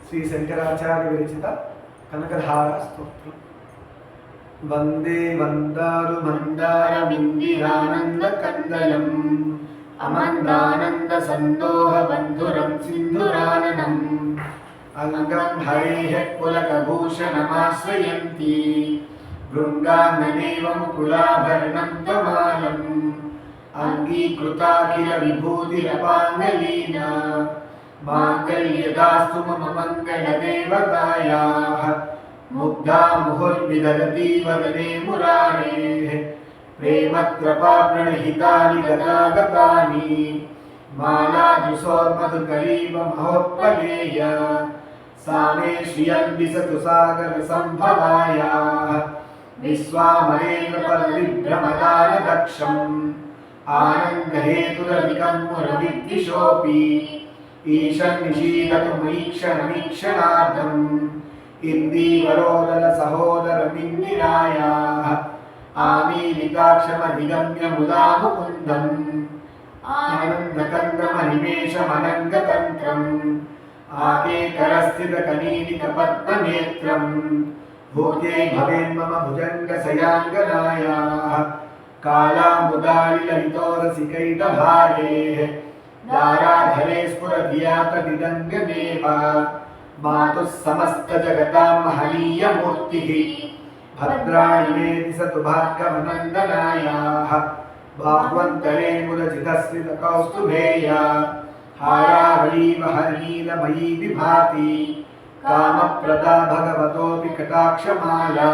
శ్రీ శంకరాచార్య విరచిత కనకధార స్తోత్రం. వందే వందారు మందారమిందిరానంద కందలం అమందానంద సందోహ బంధురం సింధురాననం అంగం హరేః పులకభూషణమాశ్రయంతి భృంగాంగనేవ ముకులాభరణం త్వమాలం అంగీకృతాఖిల విభూతిరపాంగలీనా మాంగళ్యదాస్తు మమ మంగళదేవతాయాః ముగ్ధా ముహుర్విదరతి వదనే మురారేః ప్రేమత్రపా ప్రణహితాని గతాగతాని మాలాజుసోర్మధుకరీవ మహోత్పలేయ సా మే శ్రియం విసతు సాగర సంభవాయాః విశ్వామరేంద్ర పరిభ్రమదాన దక్షం ఆనందహేతురధికం మురవిద్విషోపి ఈశన్ నిషీదతు మయీక్షణమీక్షణార్థం ఇందీవరోదర సహోదరమిందిరాయాః ఆమీలికాక్షమధిగమ్య ముదా ముకుందం ఆనందకందమనిమేషమనంగతంత్రం ఆకేకరస్థితకనీనిక పద్మనేత్రం భూతే భవేన్మమ భుజంగశయాంగనాయాః కాళాముదాలిలలితోరసికైటభారేః దారాధరే స్ఫురధియాతదిదంగమేవ మాతుః సమస్తజగతాం మహనీయమూర్తిః భద్రాణి మే దిశతు భార్గవనందనాయాః బాహ్వంతరే ముదచితస్మితకౌస్తుభేయా హారావళీవ హర్నీలమయీ విభాతి కామప్రదా భగవతోऽపి కటాక్షమాలా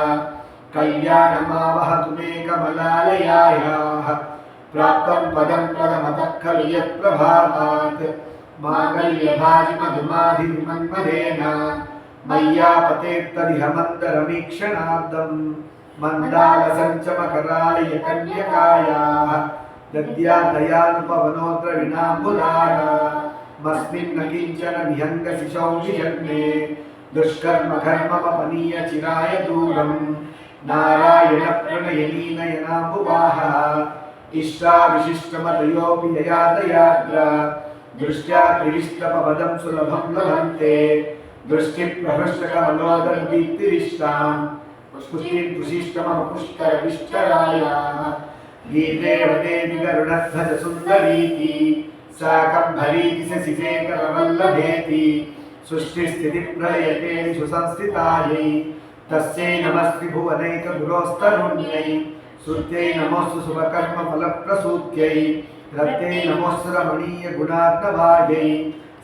కళ్యాణమావహతు మే కమలాలయాయాః ప్రాప్తం పదం పదమతః ఖలు యత్ప్రభావాత్ మాంగళ్యభాజి మధుమాధిమన్మధేన మయ్యాపతేత్తదిహ మందరమీక్షణార్థం మందాలసంచమకరాళయ కన్యకాయాః దద్యాదయానుపవనోత్ర వినాంబుదారా మస్మిన్న కించన విహంగ శిశౌషి జన్మే దుష్కర్మ కర్మపనీయ చిరాయ దూరం నారాయణ ప్రణయనీ నయనాంబువాహ ఇష్టా విశిష్టమతయోపి యయాదయాద్ర దృష్ట్యా త్రివిష్టపదం సులభం లభంతే దృష్టి ప్రహృష్టకమలోదర దీప్తిరిష్టాం పుష్టిం పుషిష్టమపుష్కర విష్టరాయాః గీతేవదేవి గరుడధ్వజ సుందరీతి సాకంభరీతి శశిశేఖరవల్లభేతి సృష్టిస్థితి ప్రళయతే సుసంస్థితాయై తస్యై నమస్తి భువనైక గురోస్తరుణ్యై శృత్యై నమోస్తు శుభకర్మ ఫలప్రసూత్యై రత్యై నమోస్తు రమణీయ గుణార్ణవాయై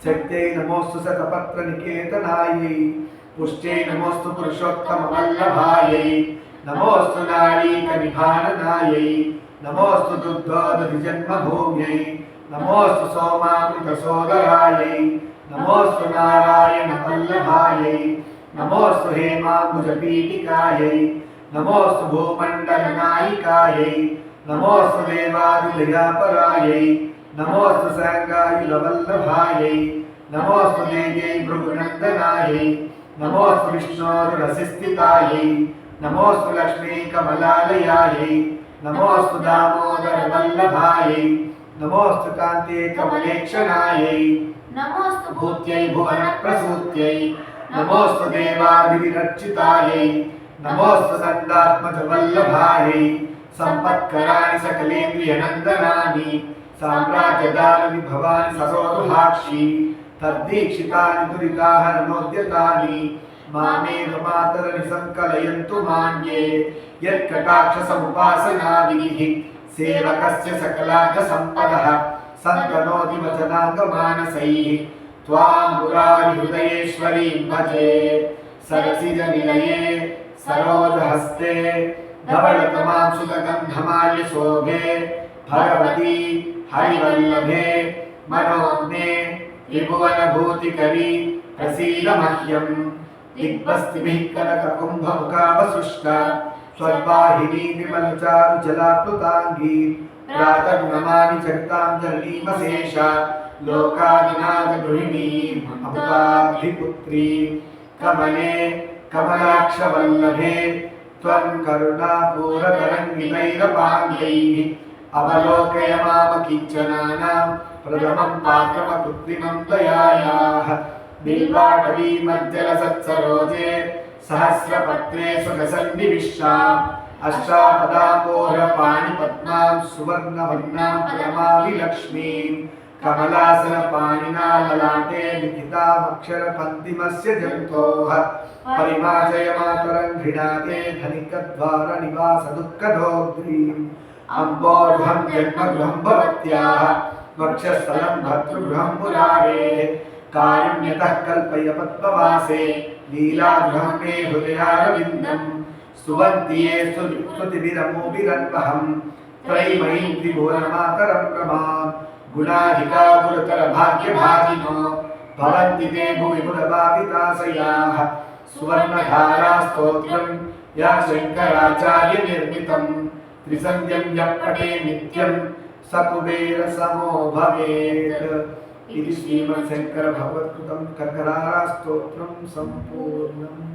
శక్త్యై నమోస్తు శతపత్ర నికేతనాయై పుష్ట్యై నమోస్తు పురుషోత్తమ వల్లభాయై నమోస్తు నాళీక నిభాననాయై నమోస్తు దుగ్ధోదధి జన్మభూమ్యై నమోస్తు సోమామృత సోదరాయై నమోస్తు నారాయణ వల్లభాయై నమోస్తు హేమాంబుజ పీఠికాయై నమోస్తు భూమండల నాయికాయై నమోస్తు దేవాదిదయాపరాయై నమోస్తు సాంగాయుల వల్లభాయై నమోస్తు దేవ్యై భృగునందనాయై నమోస్తు విష్ణోరురసిస్థితాయై నమోస్తు లక్ష్మీ కమలాలయాయై నమోస్తు దామోదర వల్లభాయై నమోస్తు కాంతే కమలేక్షణాయై నమోస్తు భూత్యై భువన ప్రసూత్యై నమోస్తు దేవాదివిరర్చితాయై నమోస్తు సందాత్మజ వల్లభాయై సంపత్కరాణి సకలేంద్రియనందనాని సామ్రాజ్యదాన విభవాని సరోరుహాక్షి తద్దీక్షితాని దురితాహరణోద్యతాని మామేవ మాతరని సంకలయంతు మాన్యే యత్కటాక్షసముపాసనాభిః సేవకస్య సకలార్థ సంపదః సంతనోతి వచనాంగమానసైః త్వాం మురారి హృదయేశ్వరీం భజే సరసిజ నిలయే సరోజహస్తే ధవళతమాం సుగంధమాల్య శోభే భగవతి హరివల్లభే మనోజ్ఞే త్రిభువనభూతికరీ ప్రసీద మహ్యం దిగ్భస్తిభిః కనకకుంభముఖావసృష్ట స్వర్వాహినీ విమలచారు జలాప్లుతాంగీ ప్రాతర్నమామి చరితాం జననీమశేష లోకాదినాథ గృహిణీం అమృతాధిపుత్రీ కమలే కమలాక్షవల్లభే త్వం కరుణాపూరతరంగితైరపాంగైః అవలోకయ మామ కించనానాం ప్రథమం పాత్రమకృత్రిమం దయాయాః बिल्वाटवी मज्जलसत्सरोजे सहस्रपत्रे सुखसन्निविष्टाम् अष्टापदाम्बोधपाणिपद्मां सुवर्णवर्णां परमाविलक्ष्मीं कमलासनपाणिना ललाटे लिखितामक्षरपङ्क्तिमस्य जन्तोः परिमार्जय मातरं घृणाते धनिकद्वारनिवासदुःखदोग्ध्रीम् अम्बोरुहं जन्मगृहं भवत्याः वक्षस्थलं भर्तृगृहं मुरारेः कारुण्यतः कल्पय पद्मवासे लीलागृहं मे हृदयारविन्दम् सुवन्तिये स्तुतिभिरमोभिरन्वहं त्रयीमयीं त्रिभुवनमातरं प्रमां गुणाधिका गुरुतरभाग्यभाजिनो भवन्ति ते भुवि गुणभाविताशयाः सुवर्णधारास्तोत्रं या शङ्कराचार्यनिर्मितं त्रिसन्ध्यं यः पठे नित्यं स कुबेरसमो भवेत् इति श्रीमद्शङ्करभगवत्कृतं कर्करास्तोत्रं सम्पूर्णम्।